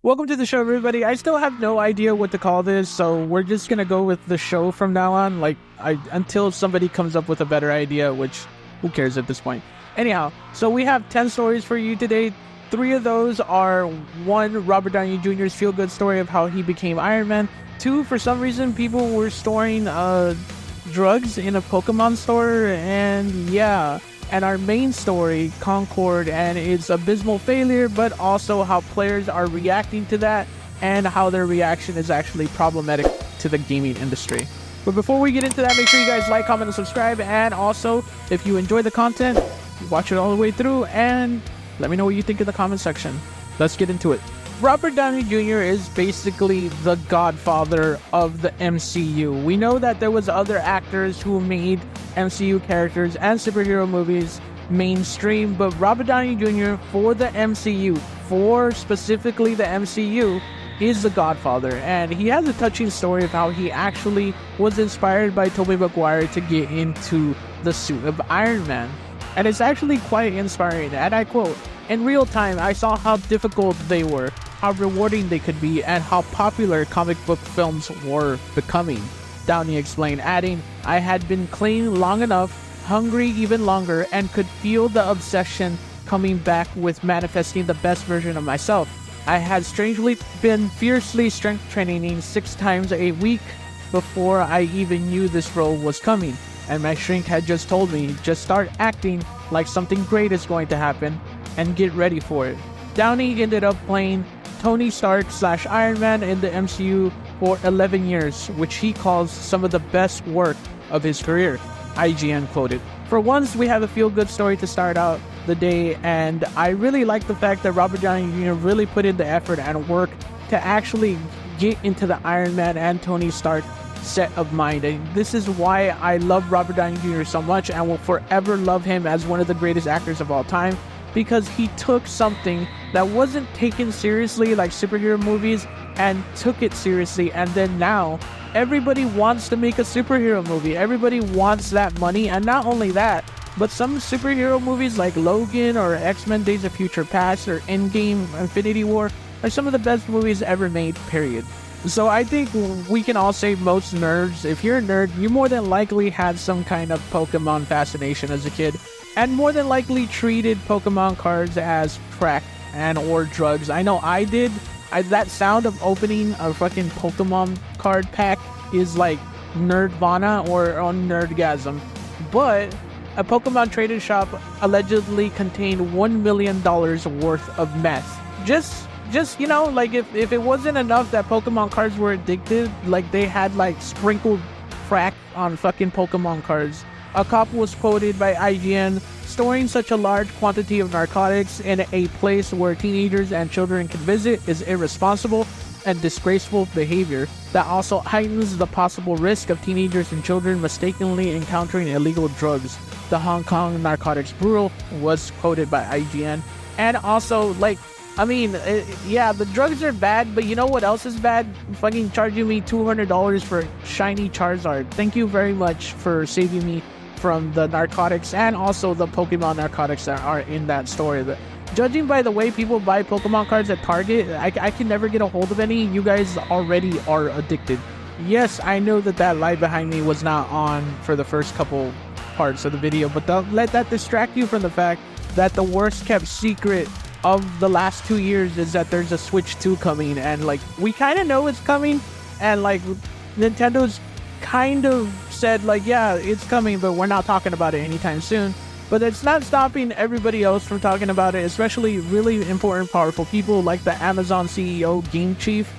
Welcome to the show, everybody. I still have no idea what to call this, so we're just gonna go with the show from now on, until somebody comes up with a better idea, which who cares at this point. Anyhow, so we have 10 stories for you today. 3 of those are 1, Robert Downey Jr.'s feel-good story of how he became Iron Man. 2, for some reason, people were storing drugs in a Pokemon store, and yeah. And our main story, Concord, and its abysmal failure, but also how players are reacting to that, and how their reaction is actually problematic to the gaming industry. But before we get into that, make sure you guys like, comment, and subscribe, and also, if you enjoy the content, watch it all the way through, and let me know what you think in the comment section. Let's get into it. Robert Downey Jr. is basically the godfather of the MCU. We know that there was other actors who made MCU characters and superhero movies mainstream, but Robert Downey Jr. for the MCU, for specifically the MCU, is the godfather. And he has a touching story of how he actually was inspired by Tobey Maguire to get into the suit of Iron Man. And it's actually quite inspiring, and I quote, "In real time, I saw how difficult they were, how rewarding they could be, and how popular comic book films were becoming," Downey explained, adding, "I had been clean long enough, hungry even longer, and could feel the obsession coming back with manifesting the best version of myself. I had strangely been fiercely strength training 6 times a week before I even knew this role was coming. And my shrink had just told me, just start acting like something great is going to happen and get ready for it." Downey ended up playing Tony Stark / Iron Man in the MCU for 11 years, which he calls some of the best work of his career, IGN quoted. For once, we have a feel-good story to start out the day, and I really like the fact that Robert Downey Jr. really put in the effort and work to actually get into the Iron Man and Tony Stark set of mind. And this is why I love Robert Downey Jr. so much and will forever love him as one of the greatest actors of all time, because he took something that wasn't taken seriously like superhero movies and took it seriously, and then now everybody wants to make a superhero movie. Everybody wants that money, and not only that, but some superhero movies like Logan or X-Men Days of Future Past or Endgame Infinity War are some of the best movies ever made, period. So I think we can all say most nerds, if you're a nerd, you more than likely had some kind of Pokemon fascination as a kid, and more than likely treated Pokemon cards as crack and or drugs. I know I did. That sound of opening a fucking Pokemon card pack is like nerdvana or nerdgasm. But a Pokemon trading shop allegedly contained $1 million worth of meth. Just you know, like if it wasn't enough that Pokemon cards were addictive, like they had like sprinkled crack on fucking Pokemon cards. A cop was quoted by IGN, "Storing such a large quantity of narcotics in a place where teenagers and children can visit is irresponsible and disgraceful behavior that also heightens the possible risk of teenagers and children mistakenly encountering illegal drugs," the Hong Kong narcotics bureau was quoted by IGN. And also, like, I mean, yeah, the drugs are bad, but you know what else is bad? Fucking charging me $200 for shiny Charizard. Thank you very much for saving me from the narcotics and also the Pokemon narcotics that are in that story. Judging by the way people buy Pokemon cards at Target, I can never get a hold of any. You guys already are addicted. Yes, I know that light behind me was not on for the first couple parts of the video, but don't let that distract you from the fact that the worst kept secret of the last 2 years is that there's a Switch 2 coming, and like we kind of know it's coming, and like Nintendo's kind of said like, yeah, it's coming, but we're not talking about it anytime soon. But it's not stopping everybody else from talking about it, especially really important, powerful people like the Amazon CEO Game Chief.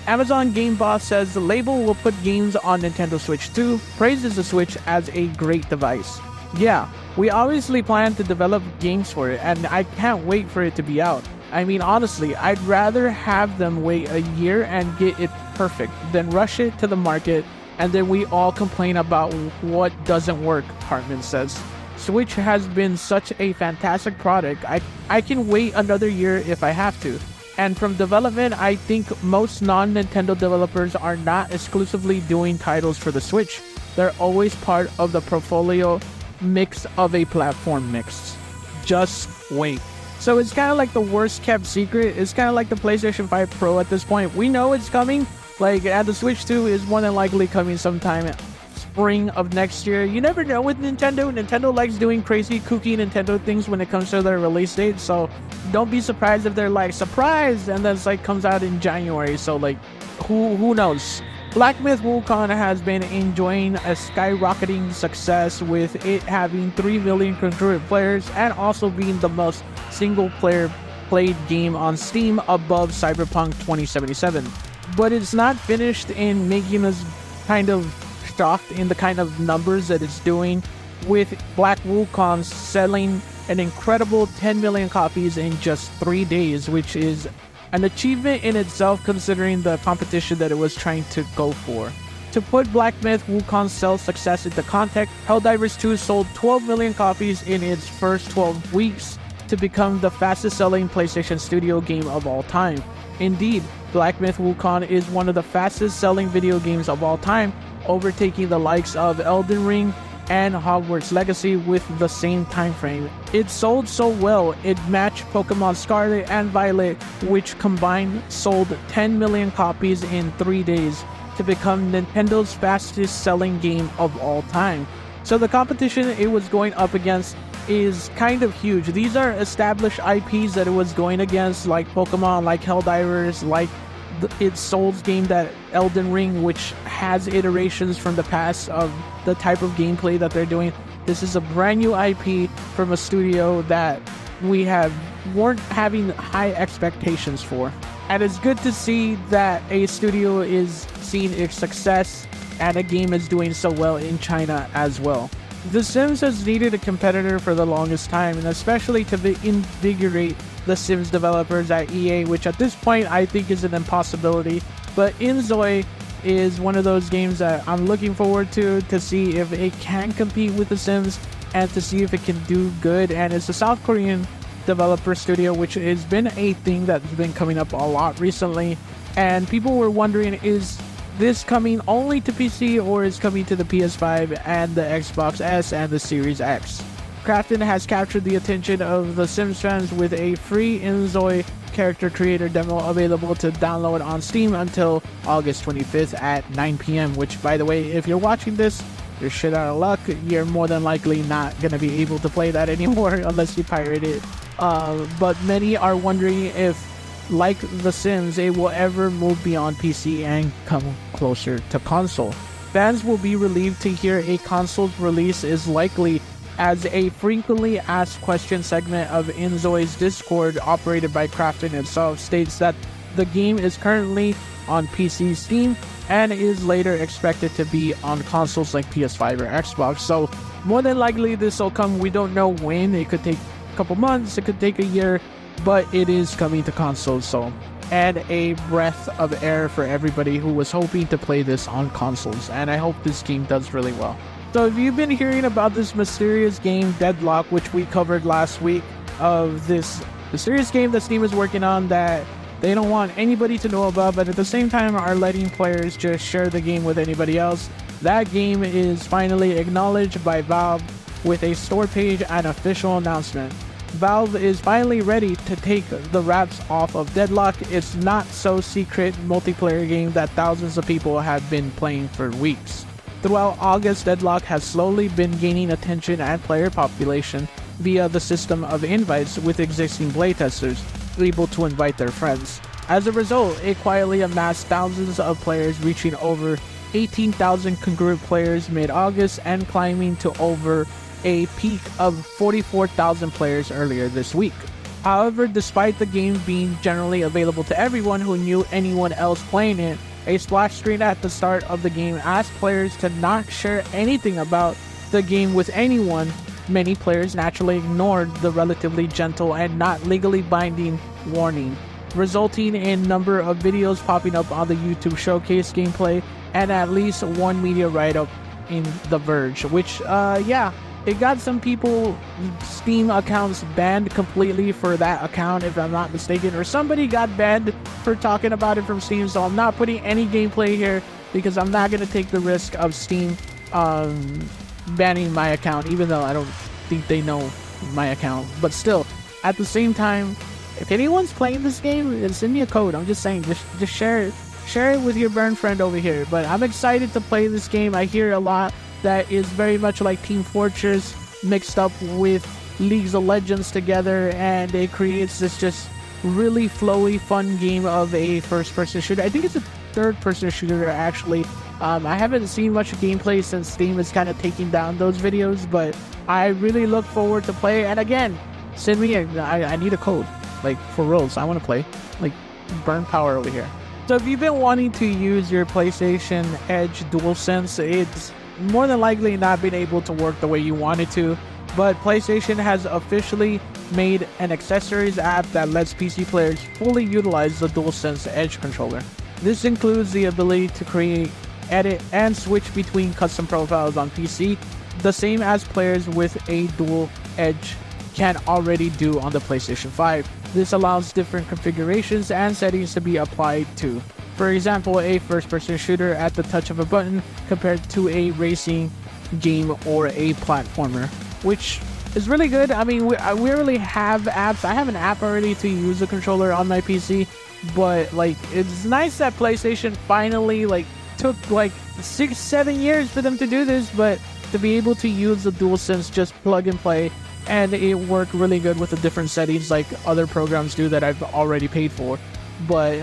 Amazon Game Boss says the label will put games on Nintendo Switch 2, praises the Switch as a great device. Yeah, we obviously plan to develop games for it, and I can't wait for it to be out. I mean, honestly, I'd rather have them wait a year and get it perfect than rush it to the market and then we all complain about what doesn't work, Hartman says. Switch has been such a fantastic product, I can wait another year if I have to. And from development, I think most non-Nintendo developers are not exclusively doing titles for the Switch. They're always part of the portfolio mix of a platform mix. Just wait. So it's kind of like the worst kept secret. It's kind of like the PlayStation 5 Pro at this point. We know it's coming. Like, and the Switch 2 is more than likely coming sometime spring of next year. You never know with Nintendo. Nintendo likes doing crazy, kooky Nintendo things when it comes to their release date. So don't be surprised if they're like, surprise! And then it's like comes out in January. So like, who knows? Black Myth Wukong has been enjoying a skyrocketing success, with it having 3 million concurrent players and also being the most single player played game on Steam above Cyberpunk 2077. But it's not finished in making us kind of shocked in the kind of numbers that it's doing, with Black Wukong selling an incredible 10 million copies in just 3 days, which is an achievement in itself considering the competition that it was trying to go for. To put Black Myth Wukong's sales success into context, Helldivers 2 sold 12 million copies in its first 12 weeks to become the fastest selling PlayStation Studio game of all time. Indeed, Black Myth Wukong is one of the fastest selling video games of all time, overtaking the likes of Elden Ring and Hogwarts Legacy with the same time frame. It sold so well, it matched Pokémon Scarlet and Violet, which combined sold 10 million copies in 3 days to become Nintendo's fastest selling game of all time. So the competition it was going up against is kind of huge. These are established IPs that it was going against, like Pokemon, like Helldivers, like its Souls game, that Elden Ring, which has iterations from the past of the type of gameplay that they're doing. This is a brand new IP from a studio that we weren't having high expectations for. And it's good to see that a studio is seeing its success and a game is doing so well in China as well. The Sims has needed a competitor for the longest time, and especially to invigorate the Sims developers at EA, which at this point I think is an impossibility. But Enoy is one of those games that I'm looking forward to see if it can compete with the Sims and to see if it can do good. And it's a South Korean developer studio, which has been a thing that's been coming up a lot recently, and people were wondering, is this coming only to PC or is coming to the PS5 and the Xbox S and the Series X? Krafton has captured the attention of the Sims fans with a free Enoy character creator demo available to download on Steam until August 25th at 9 p.m. Which, by the way, if you're watching this, you're shit out of luck. You're more than likely not going to be able to play that anymore unless you pirate it. But many are wondering if, like The Sims, it will ever move beyond PC and come closer to console. Fans will be relieved to hear a console's release is likely, as a frequently asked question segment of Enoy's Discord, operated by Krafton itself, states that the game is currently on PC Steam and is later expected to be on consoles like PS5 or Xbox. So more than likely this will come. We don't know when. It could take a couple months, it could take a year, but it is coming to consoles. So and a breath of air for everybody who was hoping to play this on consoles, and I hope this game does really well. So if you've been hearing about this mysterious game Deadlock, which we covered last week, of this mysterious game that Steam is working on that they don't want anybody to know about, but at the same time are letting players just share the game with anybody else, that game is finally acknowledged by Valve with a store page and official announcement. Valve is finally ready to take the wraps off of Deadlock, its not so secret multiplayer game that thousands of people have been playing for weeks. Throughout August, Deadlock has slowly been gaining attention and player population via the system of invites, with existing playtesters able to invite their friends. As a result, it quietly amassed thousands of players, reaching over 18,000 concurrent players mid-August and climbing to over a peak of 44,000 players earlier this week. However, despite the game being generally available to everyone who knew anyone else playing it, a splash screen at the start of the game asked players to not share anything about the game with anyone. Many players naturally ignored the relatively gentle and not legally binding warning, resulting in a number of videos popping up on the YouTube showcase gameplay and at least one media write-up in The Verge, which, it got some people Steam accounts banned completely for that account, if I'm not mistaken, or somebody got banned for talking about it from Steam. So I'm not putting any gameplay here because I'm not going to take the risk of Steam banning my account, even though I don't think they know my account. But still, at the same time, if anyone's playing this game, then send me a code. I'm just saying, just share it with your burn friend over here. But I'm excited to play this game. I hear a lot that is very much like Team Fortress mixed up with Leagues of Legends together, and it creates this just really flowy, fun game of a first-person shooter. I think it's a third-person shooter, actually. I haven't seen much gameplay since Steam is kind of taking down those videos, but I really look forward to play. And again, send me I need a code, like, for reals. I want to play, like, burn power over here. So if you've been wanting to use your PlayStation Edge DualSense, it's more than likely not been able to work the way you want it to, but PlayStation has officially made an accessories app that lets PC players fully utilize the DualSense Edge controller. This includes the ability to create, edit, and switch between custom profiles on PC, the same as players with a Dual Edge can already do on the PlayStation 5. This allows different configurations and settings to be applied to, for example, a first-person shooter at the touch of a button compared to a racing game or a platformer, which is really good. I mean, we already have apps. I have an app already to use the controller on my PC, but like, it's nice that PlayStation finally, like, took like 6-7 years for them to do this, but to be able to use the DualSense, just plug and play, and it worked really good with the different settings like other programs do that I've already paid for. But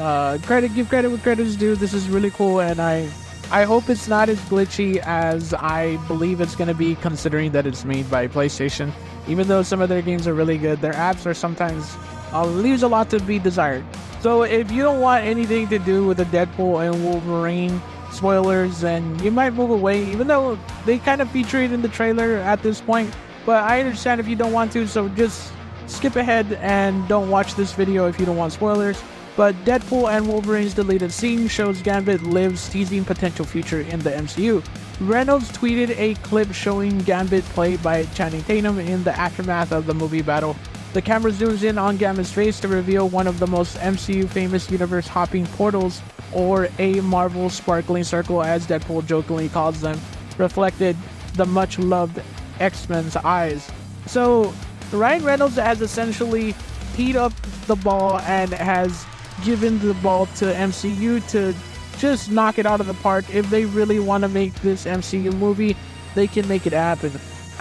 give credit where credit is due. This is really cool, and I hope it's not as glitchy as I believe it's going to be, considering that it's made by PlayStation. Even though some of their games are really good, their apps are sometimes leaves a lot to be desired. So if you don't want anything to do with the Deadpool and Wolverine spoilers, then you might move away, even though they kind of feature it in the trailer at this point. But I understand if you don't want to, so just skip ahead and don't watch this video if you don't want spoilers. But Deadpool and Wolverine's deleted scene shows Gambit lives, teasing potential future in the MCU. Reynolds tweeted a clip showing Gambit played by Channing Tatum in the aftermath of the movie battle. The camera zooms in on Gambit's face to reveal one of the most MCU famous universe-hopping portals, or a Marvel sparkling circle as Deadpool jokingly calls them, reflected the much-loved X-Men's eyes. So Ryan Reynolds has essentially teed up the ball and has given the ball to MCU to just knock it out of the park. If they really want to make this MCU movie, they can make it happen.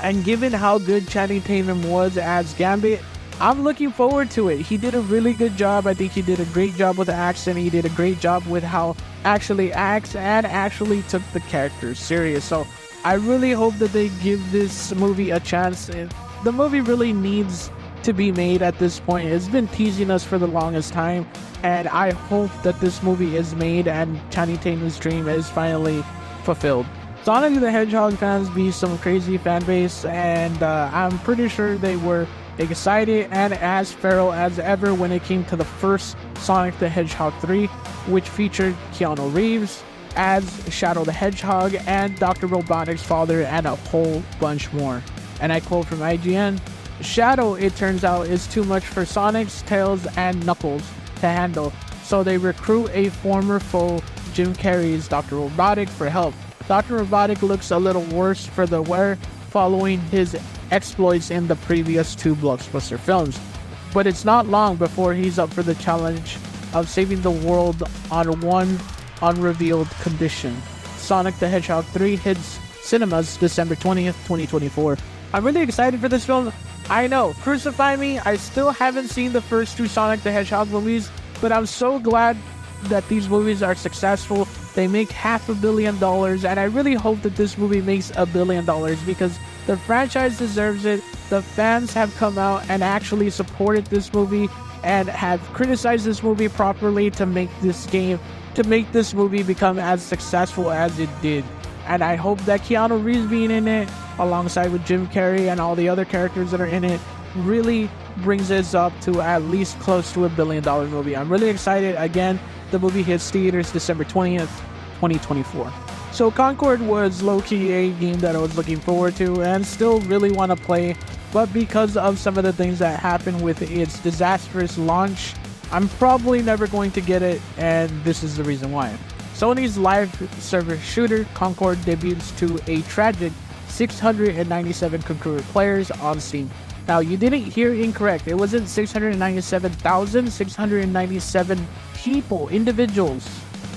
And given how good Channing Tatum was as Gambit, I'm looking forward to it. He did a really good job. I think he did a great job with the accent. He did a great job with how actually acts and actually took the character serious. So I really hope that they give this movie a chance. The movie really needs to be made at this point. It's been teasing us for the longest time, and I hope that this movie is made and Channing Tatum's dream is finally fulfilled. Sonic the Hedgehog fans be some crazy fan base, and I'm pretty sure they were excited and as feral as ever when it came to the first Sonic the Hedgehog 3, which featured Keanu Reeves as Shadow the Hedgehog and Dr. Robotnik's father, and a whole bunch more. And I quote from IGN, "Shadow, it turns out, is too much for Sonic's, Tails, and Knuckles to handle, so they recruit a former foe, Jim Carrey's Dr. Robotnik, for help. Dr. Robotnik looks a little worse for the wear following his exploits in the previous 2 blockbuster films, but it's not long before he's up for the challenge of saving the world on one unrevealed condition." Sonic the Hedgehog 3 hits cinemas December 20th, 2024. I'm really excited for this film. I know, crucify me, I still haven't seen the first 2 Sonic the Hedgehog movies, but I'm so glad that these movies are successful. They make $500 million, and I really hope that this movie makes $1 billion, because the franchise deserves it. The fans have come out and actually supported this movie and have criticized this movie properly to make this movie become as successful as it did. And I hope that Keanu Reeves being in it, alongside with Jim Carrey and all the other characters that are in it, really brings this up to at least close to $1 billion movie. I'm really excited. Again, the movie hits theaters December 20th, 2024. So Concord was low-key a game that I was looking forward to and still really want to play, but because of some of the things that happened with its disastrous launch, I'm probably never going to get it, and this is the reason why. Sony's live server shooter Concord debuts to a tragic 697 concurrent players on Steam. Now, you didn't hear incorrect. It wasn't 697,000, 697 people, individuals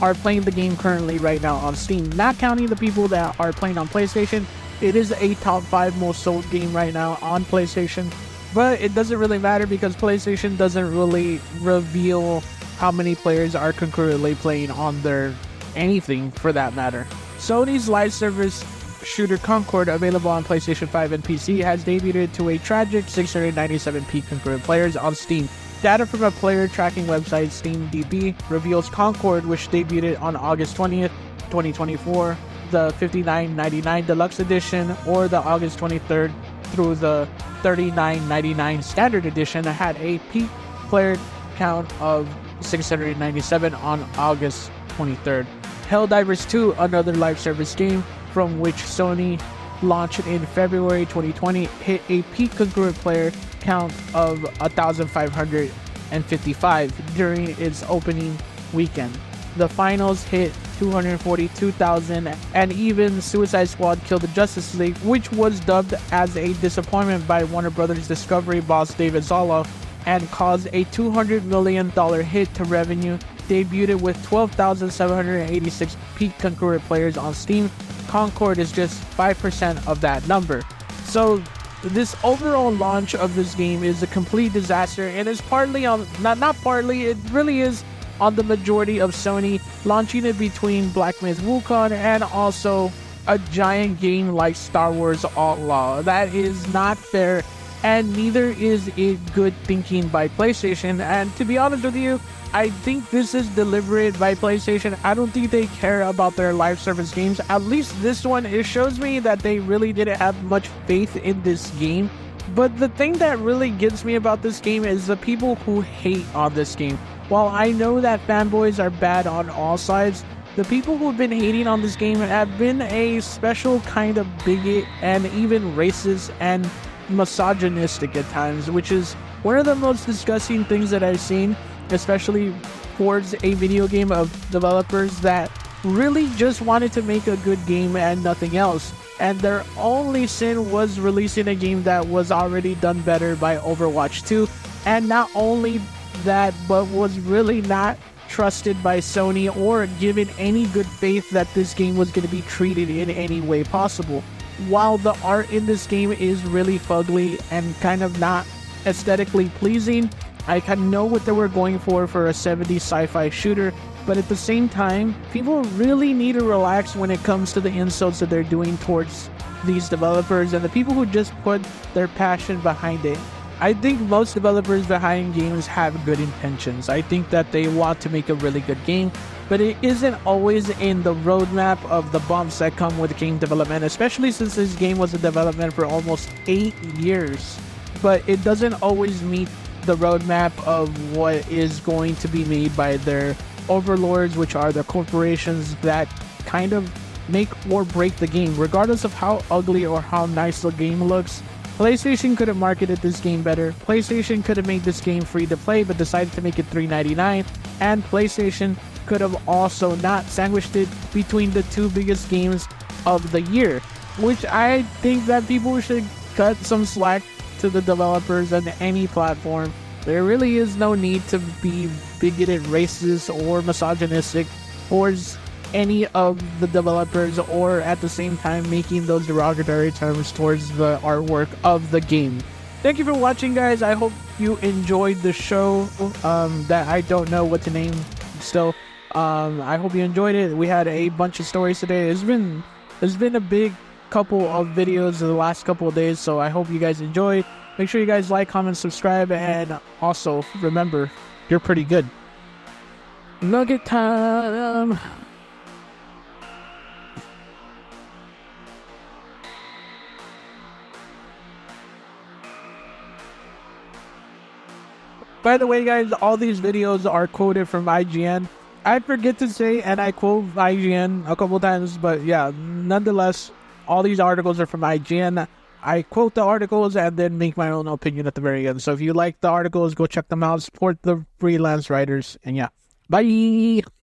are playing the game currently right now on Steam. Not counting the people that are playing on PlayStation. It is a top 5 most sold game right now on PlayStation. But it doesn't really matter because PlayStation doesn't really reveal how many players are concurrently playing on their anything for that matter. Sony's live service shooter Concord, available on PlayStation 5 and PC, has debuted to a tragic 697 peak concurrent players on Steam. Data from a player tracking website, SteamDB, reveals Concord, which debuted on August 20th, 2024, the $59.99 Deluxe Edition, or the August 23rd through the $39.99 Standard Edition, had a peak player count of 697 on August 23rd. Helldivers 2, another live service game from which Sony launched in February 2020, hit a peak concurrent player count of 1,555 during its opening weekend. The finals hit 242,000, and even Suicide Squad Kill the Justice League, which was dubbed as a disappointment by Warner Brothers Discovery boss David Zaslav and caused a $200 million hit to revenue, debuted with 12,786 peak concurrent players on Steam. Concord is just 5% of that number. So this overall launch of this game is a complete disaster, and it's partly on, not partly, it really is on the majority of Sony launching it between Black Myth Wukong and also a giant game like Star Wars Outlaw. That is not fair, and neither is it good thinking by PlayStation. And to be honest with you, I think this is deliberate by PlayStation. I don't think they care about their live service games. At least this one, it shows me that they really didn't have much faith in this game. But the thing that really gets me about this game is the people who hate on this game. While I know that fanboys are bad on all sides, the people who've been hating on this game have been a special kind of bigot and even racist and misogynistic at times, which is one of the most disgusting things that I've seen, especially towards a video game of developers that really just wanted to make a good game and nothing else. And their only sin was releasing a game that was already done better by Overwatch 2. And not only that, but was really not trusted by Sony or given any good faith that this game was going to be treated in any way possible. While the art in this game is really fugly and kind of not aesthetically pleasing, I kind of know what they were going for a 70s sci-fi shooter, but at the same time, people really need to relax when it comes to the insults that they're doing towards these developers and the people who just put their passion behind it. I think most developers behind games have good intentions. I think that they want to make a really good game, but it isn't always in the roadmap of the bumps that come with game development, especially since this game was in development for almost 8 years. But it doesn't always meet the roadmap of what is going to be made by their overlords, which are the corporations that kind of make or break the game. Regardless of how ugly or how nice the game looks, PlayStation could have marketed this game better. PlayStation could have made this game free to play but decided to make it $3.99, and PlayStation could have also not sandwiched it between the two biggest games of the year, which I think that people should cut some slack to the developers on any platform. There really is no need to be bigoted, racist, or misogynistic towards any of the developers, or at the same time making those derogatory terms towards the artwork of the game. Thank you for watching, guys. I hope you enjoyed the show that I don't know what to name still. I hope you enjoyed it. We had a bunch of stories today. There's been a big couple of videos in the last couple of days, so I hope you guys enjoyed. Make sure you guys like, comment, subscribe, and also remember, you're pretty good. Nugget time. By the way, guys, all these videos are quoted from IGN. I forget to say, and I quote IGN a couple times, but yeah, nonetheless, all these articles are from IGN. I quote the articles and then make my own opinion at the very end. So if you like the articles, go check them out. Support the freelance writers. And yeah, bye!